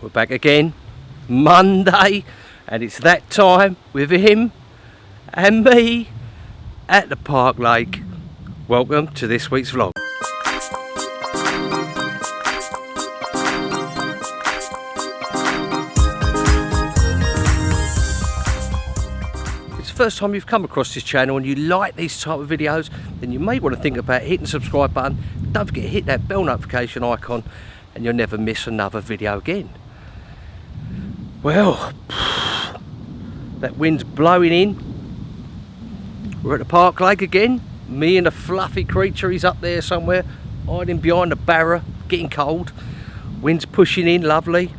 We're back again, Monday, and it's that time with him and me at the Park Lake. Welcome to this week's vlog. If it's the first time you've come across this channel and you like these type of videos, then you may want to think about hitting the subscribe button. Don't forget to hit that bell notification icon and you'll never miss another video again. Well, that wind's blowing in. We're at the Park Lake again. Me and a fluffy creature, he's up there somewhere, hiding behind the barra, getting cold. Wind's pushing in, lovely.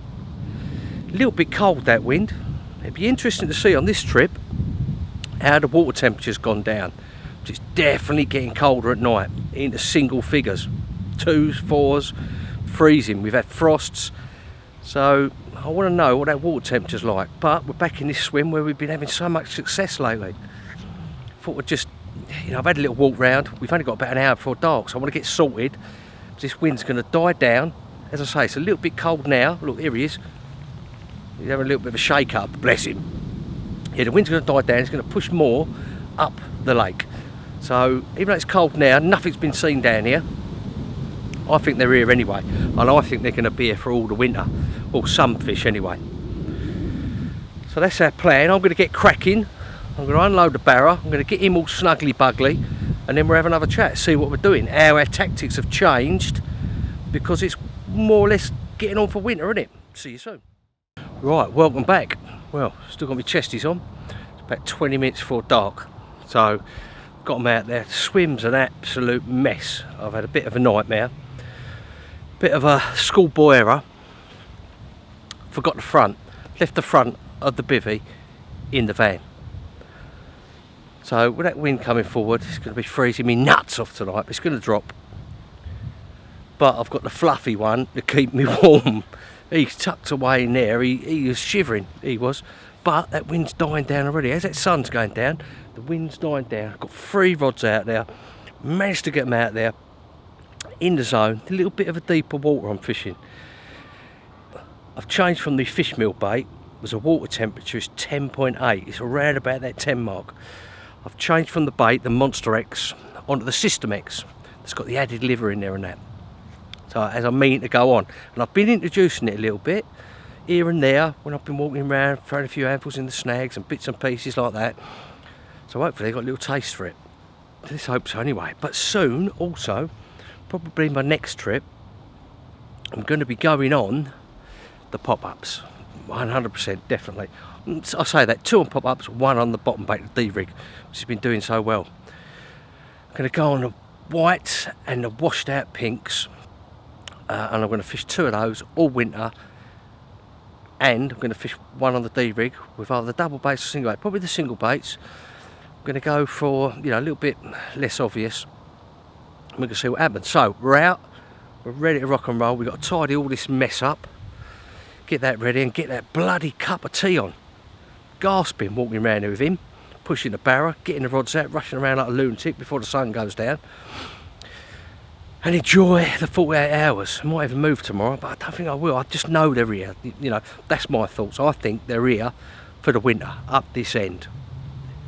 A little bit cold, that wind. It'd be interesting to see on this trip how the water temperature's gone down. It's definitely getting colder at night, into single figures. 2s, 4s, freezing. We've had frosts. So I want to know what that water temperature's like. But we're back in this swim where we've been having so much success lately. Thought we'd just, I've had a little walk round. We've only got about an hour before dark, so I want to get sorted. This wind's going to die down. As I say, it's a little bit cold now. Look, here he is. He's having a little bit of a shake up, bless him. Yeah, the wind's going to die down. It's going to push more up the lake. So even though it's cold now, nothing's been seen down here. I think they're here anyway, and I think they're going to be here for all the winter, or some fish anyway. So that's our plan. I'm going to get cracking. I'm going to unload the barra. I'm going to get him all snuggly bugly, and then we'll have another chat, see what we're doing, how our tactics have changed, because it's more or less getting on for winter, isn't it? See you soon. Right, welcome back. Well, still got my chesties on. It's about 20 minutes before dark, so got them out there. The swim's an absolute mess. I've had a bit of a nightmare. Bit of a schoolboy error. Forgot the front. Left the front of the bivvy in the van. So with that wind coming forward, it's going to be freezing me nuts off tonight. But it's going to drop. But I've got the fluffy one to keep me warm. He's tucked away in there. He was shivering. He was. But that wind's dying down already. As that sun's going down, the wind's dying down. I've got 3 rods out there. Managed to get them out there. In the zone, a little bit of a deeper water I'm fishing. I've changed from the fish meal bait, was a water temperature is 10.8, it's around about that 10 mark. I've changed from the bait, the Monster X, onto the System X. It's got the added liver in there and that. So as I'm meaning to go on, and I've been introducing it a little bit, here and there, when I've been walking around, throwing a few handfuls in the snags and bits and pieces like that. So hopefully I've got a little taste for it. Let's hope so anyway. But soon, also, probably my next trip, I'm going to be going on the pop-ups, 100% definitely. I say that, 2 on pop-ups, 1 on the bottom bait, the D-rig, which has been doing so well. I'm going to go on the whites and the washed out pinks, and I'm going to fish 2 of those all winter, and I'm going to fish 1 on the D-rig with either double baits or single bait, probably the single baits. I'm going to go for, a little bit less obvious. We're going to see what happens. So we're out, we're ready to rock and roll. We've got to tidy all this mess up, get that ready and get that bloody cup of tea on. Gasping walking around here with him, pushing the barra, getting the rods out, rushing around like a lunatic before the sun goes down, and enjoy the 48 hours. I might even move tomorrow, but I don't think I will. I just know they're here. That's my thoughts. I think they're here for the winter up this end.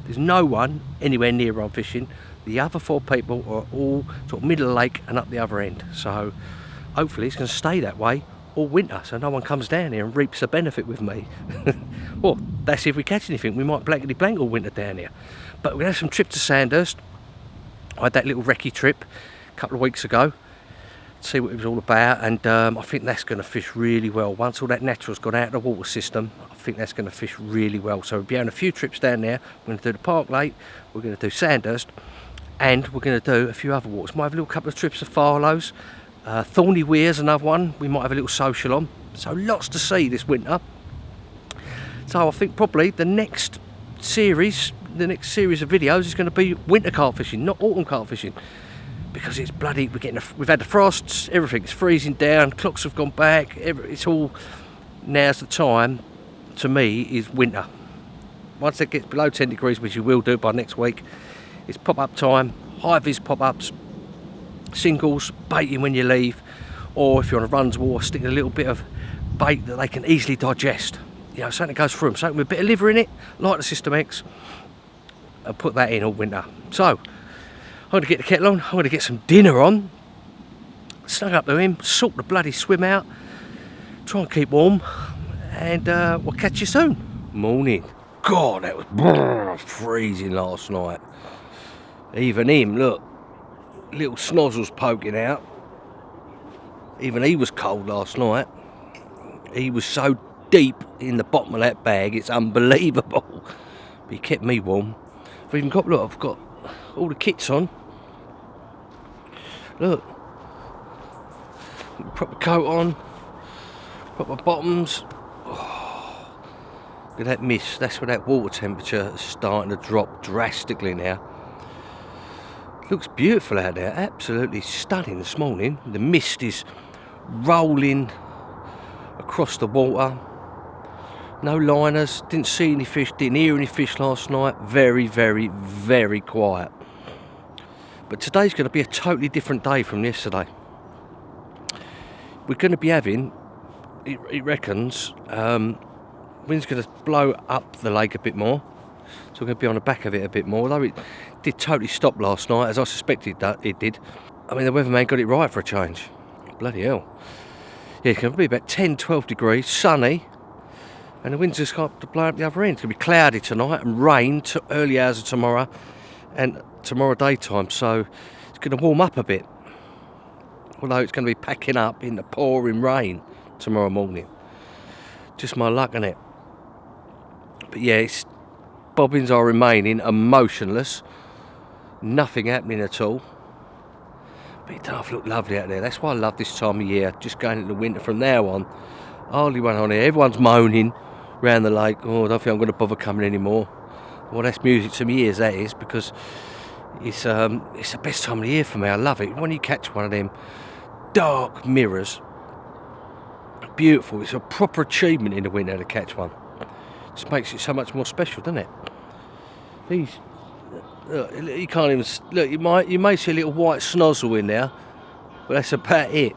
There's no one anywhere near where I'm fishing. The other 4 people are all sort of middle of the lake and up the other end. So hopefully it's going to stay that way all winter, so no one comes down here and reaps a benefit with me. Well, that's if we catch anything. We might blankety blank all winter down here. But we're going to have some trip to Sandhurst. I had that little recce trip a couple of weeks ago to see what it was all about, and I think that's going to fish really well. Once all that natural's gone out of the water system, I think that's going to fish really well. So we'll be having a few trips down there. We're going to do the Park Lake, we're going to do Sandhurst, and we're going to do a few other walks. Might have a little couple of trips to Farlow's. Thorny Weir's another one. We might have a little social on. So lots to see this winter. So I think probably the next series of videos is going to be winter carp fishing, not autumn carp fishing, because it's bloody. We've had the frosts. Everything's freezing down. Clocks have gone back. It's all. Now's the time. To me, is winter. Once it gets below 10 degrees, which you will do by next week, it's pop-up time. High vis pop-ups. Singles, baiting when you leave, or if you're on a runs wall, sticking a little bit of bait that they can easily digest. You know, something that goes through them, something with a bit of liver in it, like the System X. I'll put that in all winter. So, I'm going to get the kettle on, I'm going to get some dinner on, snug up to him, sort the bloody swim out, try and keep warm, and we'll catch you soon. Morning. God, that was freezing last night. Even him, look, little snozzles poking out. Even he was cold last night. He was so deep in the bottom of that bag, it's unbelievable. But he kept me warm. I've even got, look, I've got all the kits on. Look. Proper coat on. Proper bottoms. Oh, look at that mist. That's where that water temperature is starting to drop drastically now. Looks beautiful out there. Absolutely stunning this morning. The mist is rolling across the water. No liners, didn't see any fish, didn't hear any fish last night. Very, very, very quiet. But today's going to be a totally different day from yesterday. We're going to be having, it reckons, wind's going to blow up the lake a bit more. So we're going to be on the back of it a bit more. Although it did totally stop last night, as I suspected that it did. I mean, the weatherman got it right for a change. Bloody hell. Yeah, it's going to be about 10, 12 degrees, sunny. And the wind's just got to blow up the other end. It's going to be cloudy tonight and rain to early hours of tomorrow and tomorrow daytime. So it's going to warm up a bit. Although it's going to be packing up in the pouring rain tomorrow morning. Just my luck, innit? But yeah, bobbins are remaining emotionless. Nothing happening at all. But it does look lovely out there. That's why I love this time of year. Just going into winter from now on. Hardly one on here. Everyone's moaning round the lake. Oh, I don't think I'm going to bother coming anymore. Well, that's music to my ears, that is, because it's the best time of the year for me. I love it. When you catch one of them dark mirrors, beautiful. It's a proper achievement in the winter to catch one. Just makes it so much more special, doesn't it? Look, you can't even look. You may see a little white snozzle in there, but that's about it.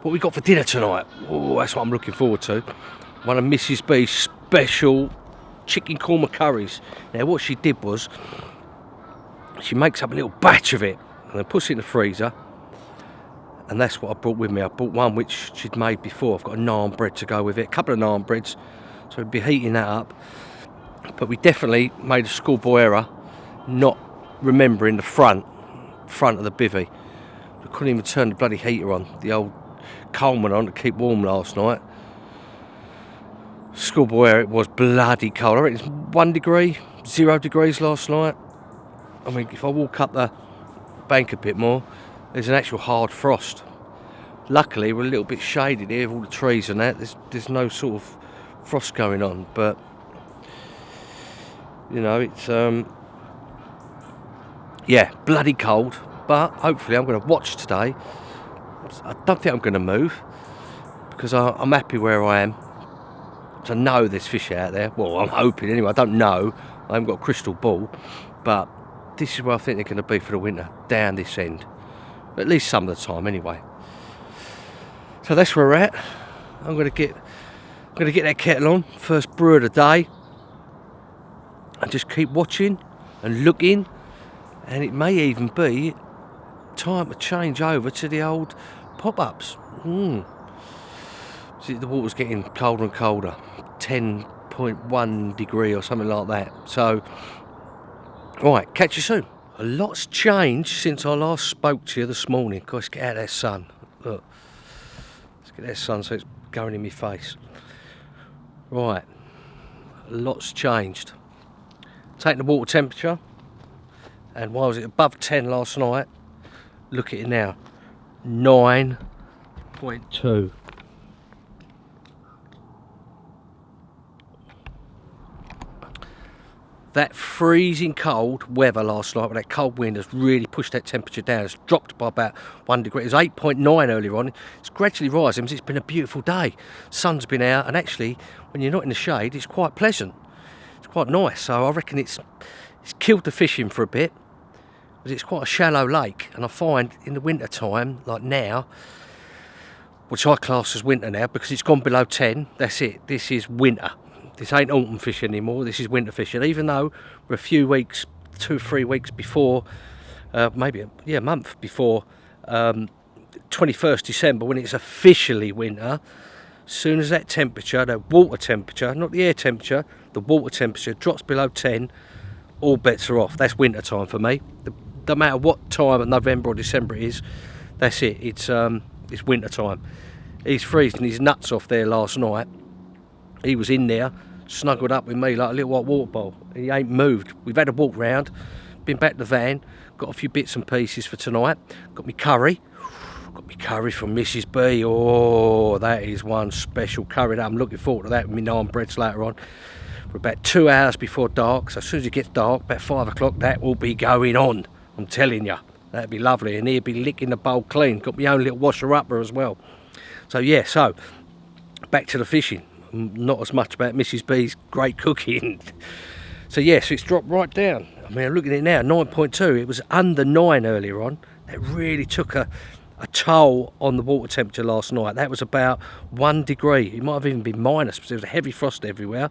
What we got for dinner tonight? Oh, that's what I'm looking forward to. One of Mrs. B's special chicken korma curries. Now, what she did was she makes up a little batch of it and then puts it in the freezer. And that's what I brought with me. I brought one which she'd made before. I've got a naan bread to go with it, a couple of naan breads. So we'll be heating that up. But we definitely made a schoolboy error not remembering the front of the bivvy. We couldn't even turn the bloody heater on. The old Coleman on to keep warm last night. Schoolboy error, it was bloody cold. I reckon it's 1 degree, 0 degrees last night. I mean, if I walk up the bank a bit more, there's an actual hard frost. Luckily, we're a little bit shaded here with all the trees and that. There's no sort of frost going on, but you know, it's yeah, bloody cold. But hopefully I'm going to watch today. I don't think I'm going to move because I'm happy where I am. So I know there's fish out there. Well, I'm hoping anyway. I don't know. I haven't got a crystal ball, but this is where I think they're going to be for the winter, down this end. At least some of the time anyway. So that's where we're at. I'm going to get that kettle on, first brew of the day, and just keep watching and looking, and it may even be time to change over to the old pop-ups. See, the water's getting colder and colder, 10.1 degree or something like that. So, right, catch you soon. A lot's changed since I last spoke to you this morning. Let's get out of that sun. Look, let's get that sun so it's going in my face. Right, a lot's changed. Taking the water temperature, and why was it above 10 last night? Look at it now, 9.2. That freezing cold weather last night with that cold wind has really pushed that temperature down. It's dropped by about 1 degree. It was 8.9 earlier on. It's gradually rising because it's been a beautiful day. Sun's been out, and actually, when you're not in the shade, it's quite pleasant. It's quite nice. So I reckon it's killed the fishing for a bit, because it's quite a shallow lake. And I find in the winter time, like now, which I class as winter now because it's gone below 10. That's it. This is winter. This ain't autumn fishing anymore. This is winter fishing. Even though we're a few weeks, 2 or 3 weeks before, maybe a month before 21st December, when it's officially winter. As soon as that temperature, that water temperature, not the air temperature, the water temperature drops below 10, all bets are off. That's winter time for me. No matter what time of November or December it is, that's it. It's winter time. He's freezing his nuts off there last night. He was in there, snuggled up with me like a little white water bowl. He ain't moved. We've had a walk round, been back to the van, got a few bits and pieces for tonight. Got me curry. Got me curry from Mrs. B. Oh, that is one special curry that I'm looking forward to that with my naan breads later on. We're about 2 hours before dark, so as soon as it gets dark, about 5 o'clock, that will be going on. I'm telling you, that'd be lovely. And he'll be licking the bowl clean. Got my own little washer-upper as well. So yeah, so back to the fishing. Not as much about Mrs. B's great cooking. So yes, it's dropped right down. I mean, I'm looking at it now, 9.2. It was under 9 earlier on. That really took a toll on the water temperature last night. That was about 1 degree. It might have even been minus because there was a heavy frost everywhere.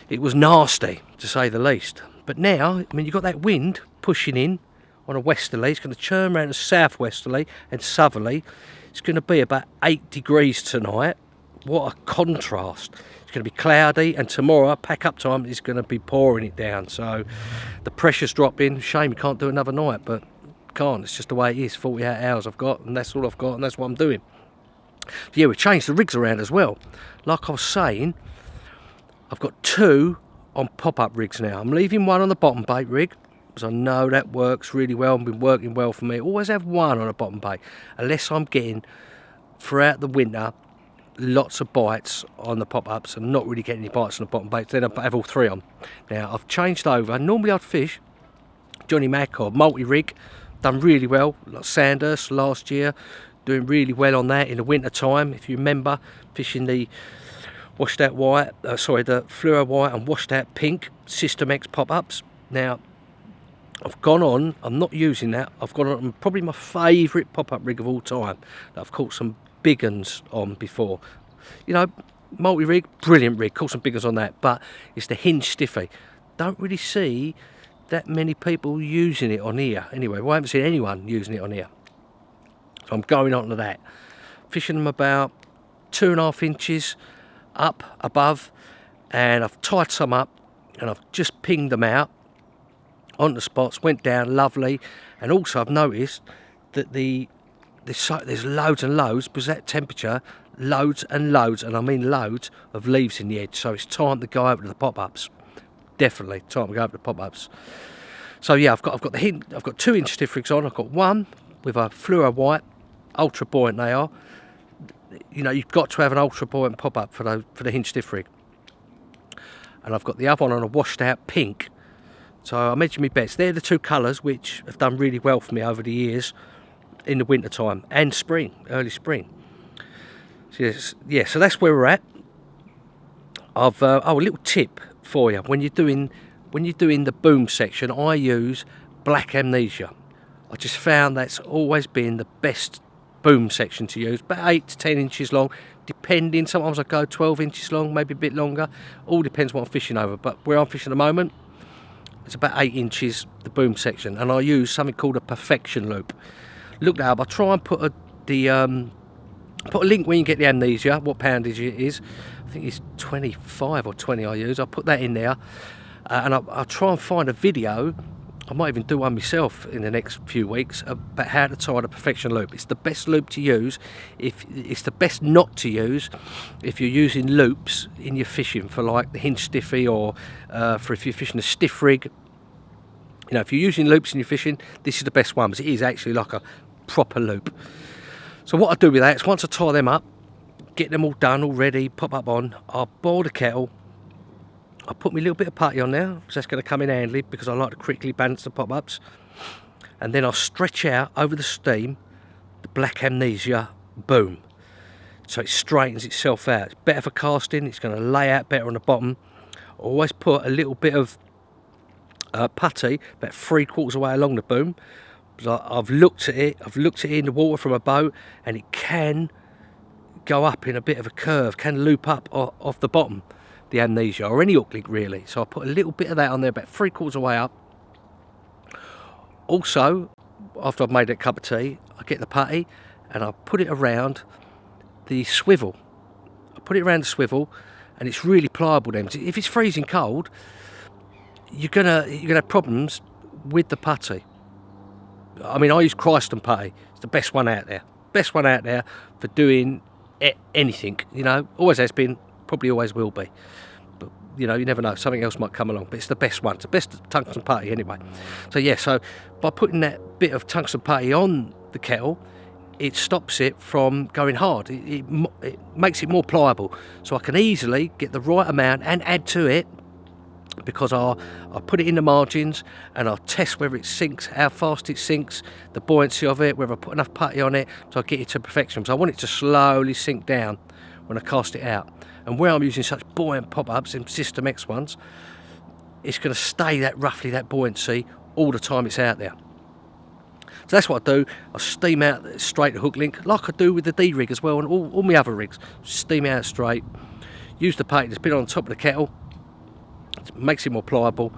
It was nasty, to say the least. But now, I mean, you've got that wind pushing in on a westerly. It's going to turn around to southwesterly and southerly. It's going to be about 8 degrees tonight. What a contrast. It's going to be cloudy, and tomorrow, pack up time, is going to be pouring it down. So the pressure's dropping. Shame you can't do another night, but can't. It's just the way it is. 48 hours I've got, and that's all I've got, and that's what I'm doing. But yeah, we've changed the rigs around as well. Like I was saying, I've got 2 on pop-up rigs now. I'm leaving one on the bottom bait rig, because I know that works really well and been working well for me. Always have one on a bottom bait, unless I'm getting, throughout the winter, lots of bites on the pop-ups and not really getting any bites on the bottom baits. Then I have all 3 on. Now I've changed over. Normally I'd fish Johnny Mac or multi-rig, done really well, like Sandhurst last year, doing really well on that in the winter time. If you remember, fishing the washed out white, the fluoro white and washed out pink System X pop-ups. Now I've gone on, I'm not using that, I've gone on probably my favourite pop-up rig of all time that I've caught some big uns on before. You know, multi-rig, brilliant rig, caught some big uns on that, but it's the hinge stiffy. Don't really see that many people using it on here. Anyway, well, I haven't seen anyone using it on here. So I'm going on to that. Fishing them about 2.5 inches up above, and I've tied some up and I've just pinged them out on the spots, went down lovely. And also I've noticed that there's loads and loads, because that temperature, loads and loads, and I mean loads of leaves in the edge. So it's time to go over to the pop-ups. Definitely time to go over to the pop-ups. So yeah, I've got 2 inch stiff rigs on. I've got one with a fluoro white, ultra buoyant they are. You know, you've got to have an ultra buoyant pop-up for the hinge stiff rig. And I've got the other one on a washed out pink. So I mentioned my bets. They're the 2 colours which have done really well for me over the years in the winter time and spring, early spring. So yeah, so that's where we're at. A little tip for you: when you're doing the boom section, I use black amnesia. I just found that's always been the best boom section to use. About 8 to 10 inches long, depending. Sometimes I go 12 inches long, maybe a bit longer. All depends what I'm fishing over. But where I'm fishing at the moment, it's about 8 inches, the boom section, and I use something called a perfection loop. Look that up. I'll try and put a link when you get the amnesia, what poundage it is. I think it's 25 or 20 I use. I'll put that in there, and I'll try and find a video. I might even do one myself in the next few weeks about how to tie the perfection loop. It's the best loop to use. It's the best not to use if you're using loops in your fishing for like the hinge stiffy, or for if you're fishing a stiff rig. You know, if you're using loops in your fishing, this is the best one, because it is actually like a proper loop. So what I do with that is, once I tie them up, get them all done, all ready, pop up on, I'll boil the kettle. I'll put me a little bit of putty on there, because that's going to come in handy, because I like to quickly balance the pop-ups. And then I'll stretch out over the steam the black amnesia boom, so it straightens itself out. It's better for casting, it's going to lay out better on the bottom. Always put a little bit of putty about 3/4 away along the boom. I've looked at it in the water from a boat, and it can go up in a bit of a curve, can loop up off the bottom, the amnesia, or any hook link really. So I put a little bit of that on there, about 3/4 of the way up. Also, after I've made that cup of tea, I get the putty and I put it around the swivel. I put it around the swivel, and it's really pliable then. If it's freezing cold, you're gonna have problems with the putty. I mean, I use Christ and putty. It's the best one out there. Best one out there for doing anything. You know, always has been, probably always will be. But you know, you never know. Something else might come along. But it's the best one. It's the best tungsten putty anyway. So yeah. So by putting that bit of tungsten putty on the kettle, it stops it from going hard. It makes it more pliable. So I can easily get the right amount and add to it, because I put it in the margins and I'll test whether it sinks, how fast it sinks, the buoyancy of it, whether I put enough putty on it so I get it to perfection. So I want it to slowly sink down when I cast it out. And where I'm using such buoyant pop-ups and System X ones, it's going to stay roughly that buoyancy all the time it's out there. So that's what I do. I steam out straight the hook link, like I do with the D rig as well, and all my other rigs. Steam out straight. Use the putty that's been on top of the kettle. It makes it more pliable,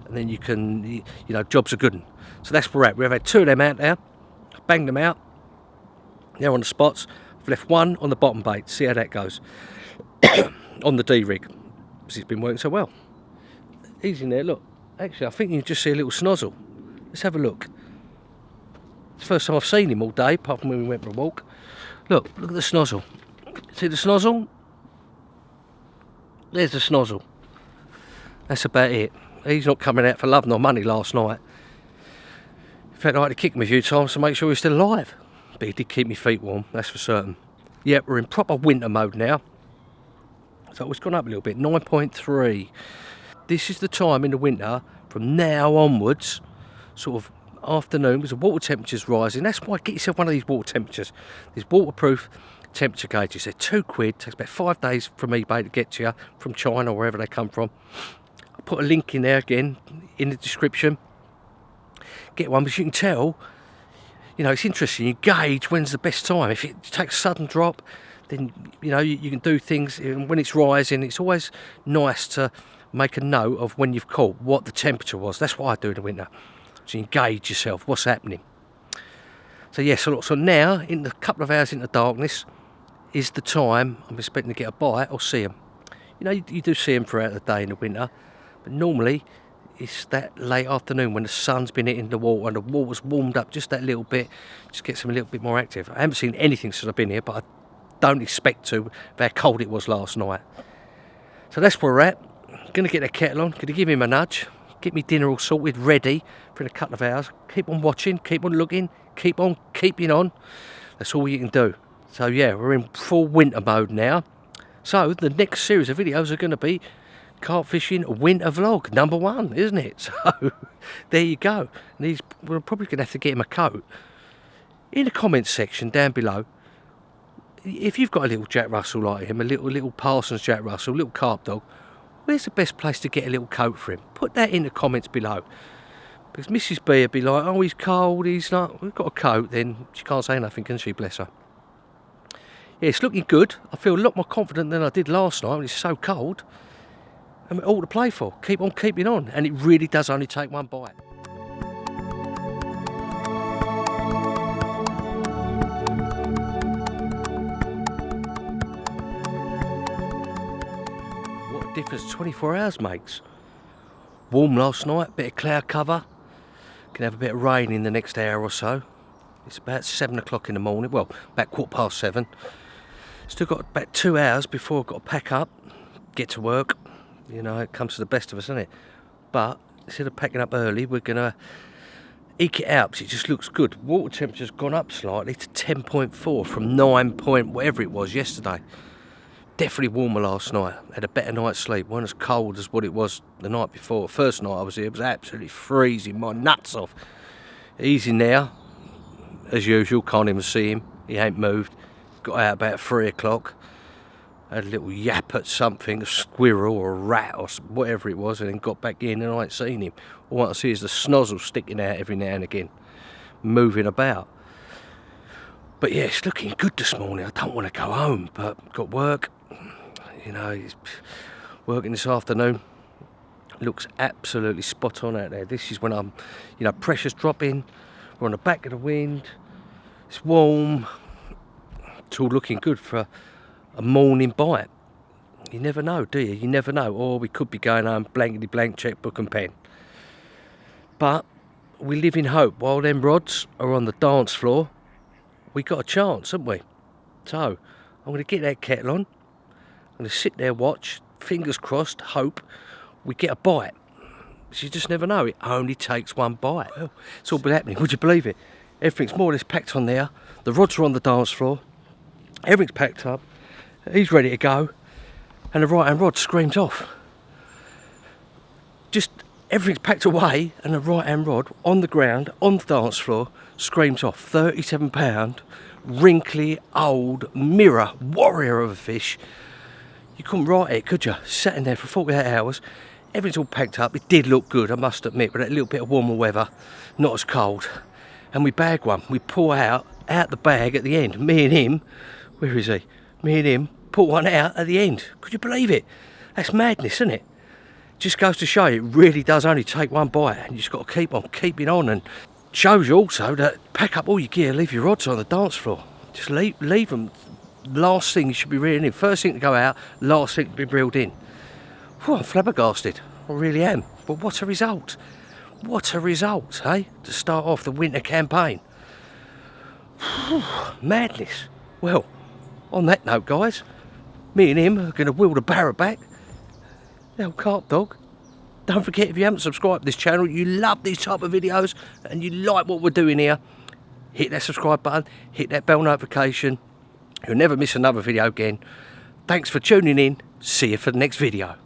and then you can, you know, jobs are good one. So that's where we're at. We've had 2 of them out there. Banged them out. They're on the spots. I've left one on the bottom bait. See how that goes. On the D rig, because it's been working so well. Easy in there. Look. Actually, I think you can just see a little snozzle. Let's have a look. It's the first time I've seen him all day, apart from when we went for a walk. Look at the snozzle. See the snozzle? There's the snozzle. That's about it. He's not coming out for love nor money last night. In fact, I had to kick him a few times to make sure he's still alive. But he did keep my feet warm, that's for certain. Yeah, we're in proper winter mode now. So it's gone up a little bit, 9.3. This is the time in the winter, from now onwards, sort of afternoon, because the water temperature's rising. That's why get yourself one of these water temperatures. These waterproof temperature gauges. They're £2. Takes about 5 days from eBay to get to you, from China or wherever they come from. I'll put a link in there again in the description. Get one, because you can tell, you know, it's interesting. You gauge when's the best time. If it takes a sudden drop, then you know you can do things. And when it's rising, it's always nice to make a note of when you've caught, what the temperature was. That's what I do in the winter. So you engage yourself, what's happening. So yes, so now, in a couple of hours into darkness, is the time I'm expecting to get a bite or see them. You know, you do see them throughout the day in the winter, but normally it's that late afternoon when the sun's been hitting the water and the water's warmed up just that little bit, just gets them a little bit more active. I haven't seen anything since I've been here, but I don't expect to, with how cold it was last night. So that's where we're at. I'm going to get the kettle on, going to give him a nudge, get me dinner all sorted, ready for in a couple of hours. Keep on watching, keep on looking, keep on keeping on. That's all you can do. So yeah, we're in full winter mode now. So the next series of videos are going to be carp fishing winter vlog #1, isn't it? So there you go. And we're probably going to have to get him a coat. In the comments section down below, if you've got a little Jack Russell like him, a little Parsons Jack Russell, little carp dog, where's the best place to get a little coat for him? Put that in the comments below. Because Mrs. B would be like, oh, he's cold, he's not, we've got a coat, then she can't say nothing, can she, bless her? Yeah, it's looking good. I feel a lot more confident than I did last night when it's so cold. And we're all to play for. Keep on keeping on. And it really does only take one bite. What a difference 24 hours makes. Warm last night, bit of cloud cover. Can have a bit of rain in the next hour or so. It's about 7 o'clock in the morning. Well, about 7:15. Still got about 2 hours before I've got to pack up, get to work. You know, it comes to the best of us, doesn't it? But instead of packing up early, we're going to eke it out because it just looks good. Water temperature's gone up slightly to 10.4 from 9 point whatever it was yesterday. Definitely warmer last night. Had a better night's sleep. Wasn't as cold as what it was the night before. First night I was here, it was absolutely freezing my nuts off. He's in there, as usual. Can't even see him. He ain't moved. Got out about 3 o'clock. Had a little yap at something, a squirrel or a rat or whatever it was, and then got back in and I ain't seen him. All I see is the snozzle sticking out every now and again, moving about. But yeah, it's looking good this morning. I don't want to go home, but got work. You know, it's working this afternoon. Looks absolutely spot on out there. This is when I'm, you know, pressure's dropping. We're on the back of the wind. It's warm. It's all looking good for a morning bite. You never know, do you? You never know. Or we could be going home blankety blank, checkbook and pen. But we live in hope. While them rods are on the dance floor, we got a chance, haven't we? So I'm going to get that kettle on. I'm going to sit there, watch, fingers crossed, hope we get a bite. You just never know. It only takes one bite. Well, it's all been happening. Would you believe it? Everything's more or less packed on there. The rods are on the dance floor. Everything's packed up. He's ready to go. And the right hand rod screams off. Just everything's packed away, and the right hand rod on the ground, on the dance floor, screams off. 37-pound, wrinkly, old, mirror, warrior of a fish. You couldn't write it, could you? Sat in there for 48 hours. Everything's all packed up. It did look good, I must admit, with that little bit of warmer weather, not as cold. And we bag one. We pull out the bag at the end. Me and him, where is he? Me and him pull one out at the end. Could you believe it? That's madness, isn't it? Just goes to show you, it really does only take one bite, and you just got to keep on keeping on. And shows you also that pack up all your gear, leave your rods on the dance floor. Just leave them. Last thing you should be reeling in. First thing to go out, last thing to be reeled in. Whew, I'm flabbergasted. I really am. But what a result. What a result, eh? To start off the winter campaign. Whew, madness. Well, on that note, guys, me and him are going to wheel the barra back. The old carp dog. Don't forget, if you haven't subscribed to this channel, you love these type of videos and you like what we're doing here, hit that subscribe button, hit that bell notification. You'll never miss another video again. Thanks for tuning in. See you for the next video.